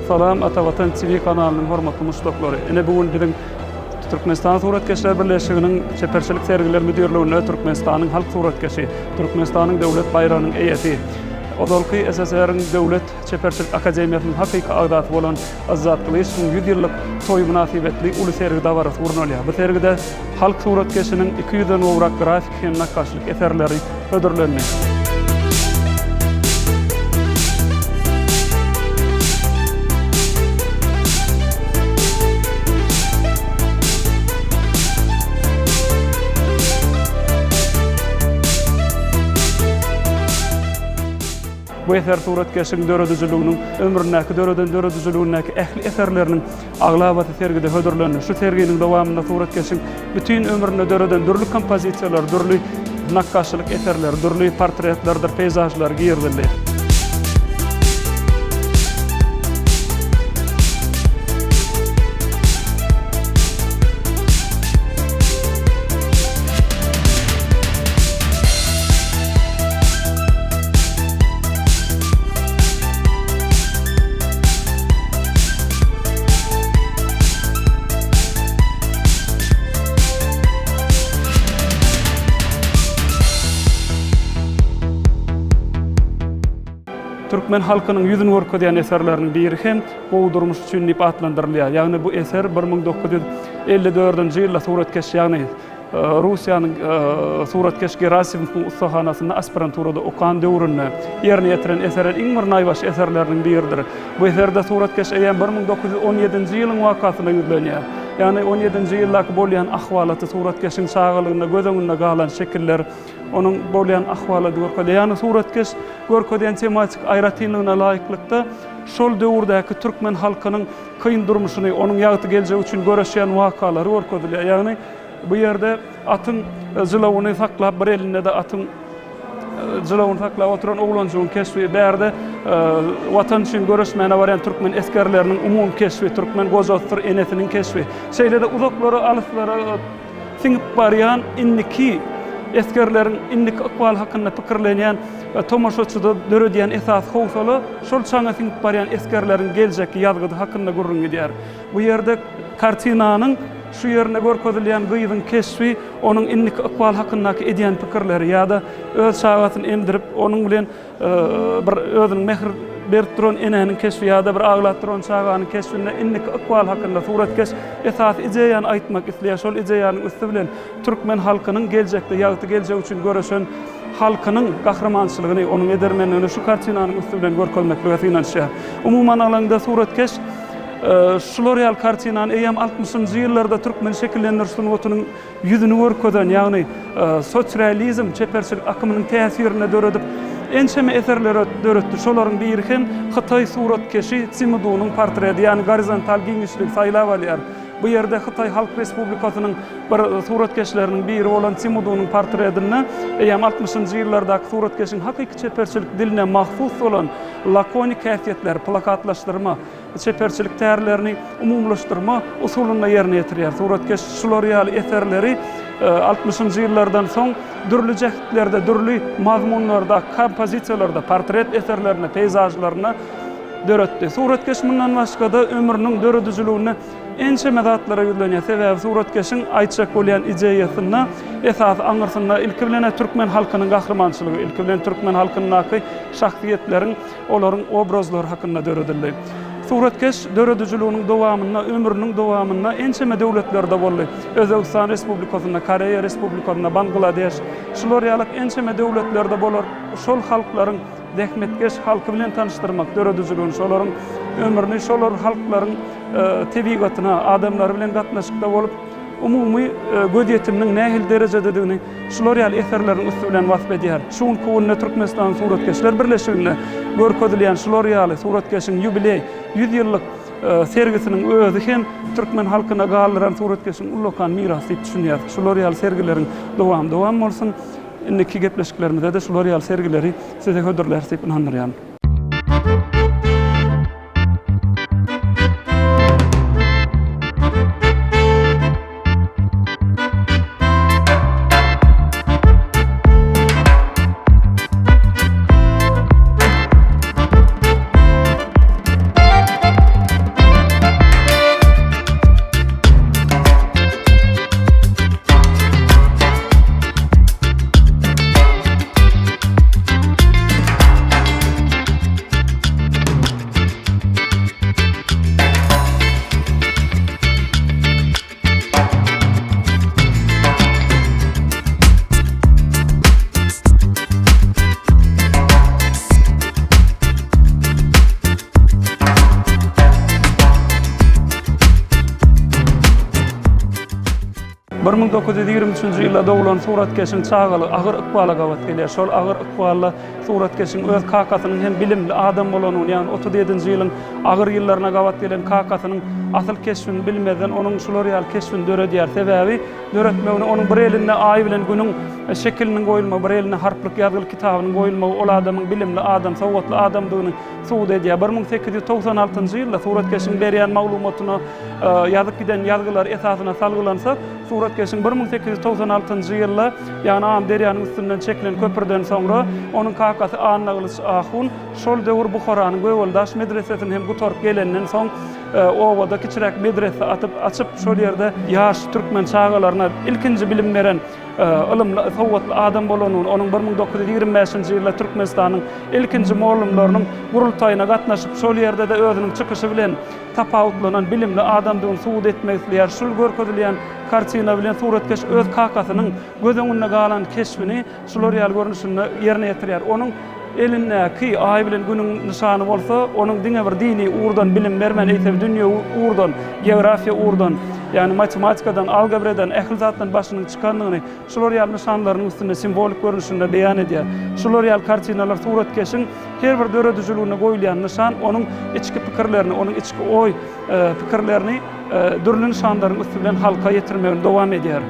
Salam Atavatan TV kanalının hormatly muşdokları. Ene bugün bizim Türkmenistan Suratkeşler Birleşiginiň çeperçilik sergiler müdürlüğüne Türkmenistan'ın halk suratkeşi, Türkmenistan'ın devlet bayrağının eýesi, Odolky SSR'ın devlet çeperçilik akademiýasynyň hakyky agdaty bolan Azat Kılıçyň 100 ýyllyk toý münasibetli uly sergide barasy urnalýar. Bu sergide halk suratkeşiniň 200-den owrak grafik hem nakkaşlyk eserleri ödürlenmek. Bu eser suratkeşiň döredüjülüğiniň ömründäki döredüjülüğündäki ähli eserleriniň aglabaty sergide hödürlenýär. Şu serginiň dowamynda suratkeşiň bütün ömründe döreden dürli kompozisiýalar, dürli nakkaşlyk eserler, dürli portretlerdir, peyzajlar giyirdiler. Türkmen halkynyň ýüzüni görkezýän eserleriniň biri hem gowdurmuş üçin diýip atlandyrylýar. Ýagny bu eser 1954-nji ýylda suratkeş, ýagny Russiýanyň suratkeş Gerasimovň ustahanasyna aspiranturada okan döwründe ýerine ýetiren eserer iň bir naýbaş eserleriniň biridir. Bu eserde suratkeş eýen 1917-nji ýylyň wakasyna ýüzlenýär. Ýagny 17-nji ýyldaky bolýan ahwalaty suratkeşiň çağalygyna göz öňünde galan şekiller, onun bolýan ahwalaty görkezýär. Ýagny suratkeş görkezýän tematik aýratynlygyna laýyklykda şol döwürdäki türkmen halkynyň kyn durmuşyny, onuň ýagty geljegi üçin göreşýän wakalary görkezýär. Ýagny bu ýerde atyň jylawyny saklap, bir elinde de atyň jylawyny saklap oturan oglanjygyň keşfi, bärde watan üçin göreşmäne barýan türkmen eskerleriniň umum keşfi, türkmen gozatdyr enesiniň keşfi. Şeýlede uzaklara, alyslara siňip barýan inniki eskerlerin innik akwal hakynda pikirlenýän, tomaşaçyda döredýän esas howsaly şol çaňa siňip barýan eskerlerin geljeki ýazgydy hakynda gurrunýar. Bu ýerde kartinanyň şu ýerine görkezilýän gyýdyň keşfi, onuň innik akwal hakyndaky edýän pikirleri ýa-da öz şagatyny emdirip onuň bilen bir özüniň mehr berip duran enäniň keşfi ýa-da bir aglat duran şaganyň keşfinde innik akwal hakynda suratkeş esas ideýany aýtmak isleýär. Şol ideýanyň üstü bilen türkmen halkynyň geljekde ýagty geljek üçin göreşen halkynyň gahramançylygyny, onuň edermenligini şu kartinanyň üstü bilen görkezmek beýle inanýar. Umuman alanda suratkeş Şloreal kartinany eýem 60-njy ýyllarda türkmen şekillendirişiniň otunyň ýüzüni görkezýän, ýagny sosializm çeperçilik akymynyň täsirine döredip ençeme eserler döretdi. Şolaryň biri hem Hytaý suratkeşi Tsimydunyň portreti, ýagny gorizontal giňişlik saýlap alýar. Bu ýerde Hytaý Halk Respublikasynyň bir suratkeşleriniň biri bolan Tsimydunyň portretini eýem 60-njy ýyllardaky suratkeşiň hakyky çeperçilik diline mahsus bolan lakonik häsiýetler, plakatlaşdyrma, çeperçilik täherlerini umumlaşdyrma usulyna ýerine ýetirýär. Suratkeş şloreal eserleri 60-njy ýyllardan soň dürli jehlerde, dürli mazmunlarda, kompozisiýalarda, portret eserlerine, peyzajlaryna döretdi. Suratkeş mundan başga da ömrüniň döredüjülüğine ençeme zatlara ýüzlenýär. Sebäbi suratkeşiň aýtjak bolýan ideýasyna esas aňyrsyna ilki bilen türkmen halkynyň gahramançylygy, ilki bilen türkmen halkynyň şahsiýetleriň, olaryň obrazlary hakynda döredildi. Suratkeş döredüjülüğiniň dowamyna, ömrüniň dowamyna ençeme döwletlerde boldy. Özbegistan Respublikasyna, Koreýa Respublikasyna, Bangladeş, şular ýalyk ençeme döwletlerde bolar. Şol halklaryň dehmetkeş halky bilen tanışdyrmak, döredüjülüğini, şolaryň ömrüni, şolar halklaryň tebigatyna, adamlary bilen gatnaşykda bolup umumy göz ýetiminiň nähil derejededigini şular ýaly eserleriň üstü bilen wasp edýär. Şuň kowunna Türkmenistan Suratkeşler Birleşiginde görkezilýän şular ýaly suratkeşiň ýubiley 100 ýyllyk sergisiniň özü hem türkmen halkyna galyran suratkeşiň ulokan mirasy diýip düşünýär. Şular ýaly sergileriň dowam bolsun. Indiki gepleşiklerimizde de şular ýaly sergileri size hödürler diýip inanýarym. 1923-nji ýylda dowulan suratkeşiň çagaly agyr ykbala gawat gelýär. Şol agyr ykballa suratkeşiň öz kakasynyň hem bilimli adam bolanyny, ýani 37-nji ýylyň agyr ýyllaryna gawat gelen kakasynyň asyl keşfini bilmeden onuň şol real keşfini döredýär sebäbi döretmegine onuň bir eline aý bilen günüň şekiliniň goýulmagy, bir eline harplyk ýazgyl kitabynyň goýulmagy ol adamyň bilimli adam, sowatly adamdygyny suwd edýär. 1896-njy ýylda suratkeşiň berýän maglumatyna ýazyp giden ýazgylar esasyna salgylansa, suratkeşiň 1896-njy ýylda ýani Am deryanyň üstünden çekilen köpürden soňra onuň kakasy Annagylys Ahun şol döwür Buharanyň Göweldaş medresesini hem gutarıp gelenden soň owada kiçirek medrese açyp şol ýerde ýaş türkmen çağalaryna ilkinji bilim beren ilmli sowatly adam bolanyny, onuň 1925-nji ýylda Türkmenistanyň ilkinji molumlarynyň gurultaýyna gatnaşyp şol ýerde de özüniň çykyşy bilen tapawutlanan bilimli adamdygyny suwd etmek isleýär. Şol görkezilýän kartina bilen suratkeş öz kakasynyň göz öňünde galan keşfini şol real görnüşini ýerine ýetirýär. Onuň elindäki aý bilen günüň nyşany bolsa, onuň diňe bir dini uğurdan bilim bermen, eýsem dünýä uğurdan, geografiýa uğurdan, ýani matematikadan, algebradan, ählzatdan başynyň çykandygyny şol real nyşanlarynyň üstünde simbolik görnüşinde beýan edýär. Şol real kartinalar suratkeşiň her bir döredüjligine goýulýan nyşan onuň içki pikirlerini, onuň içki oý pikirlerini dürli nyşanlaryň üstü bilen halka ýetirmegine dowam edýär.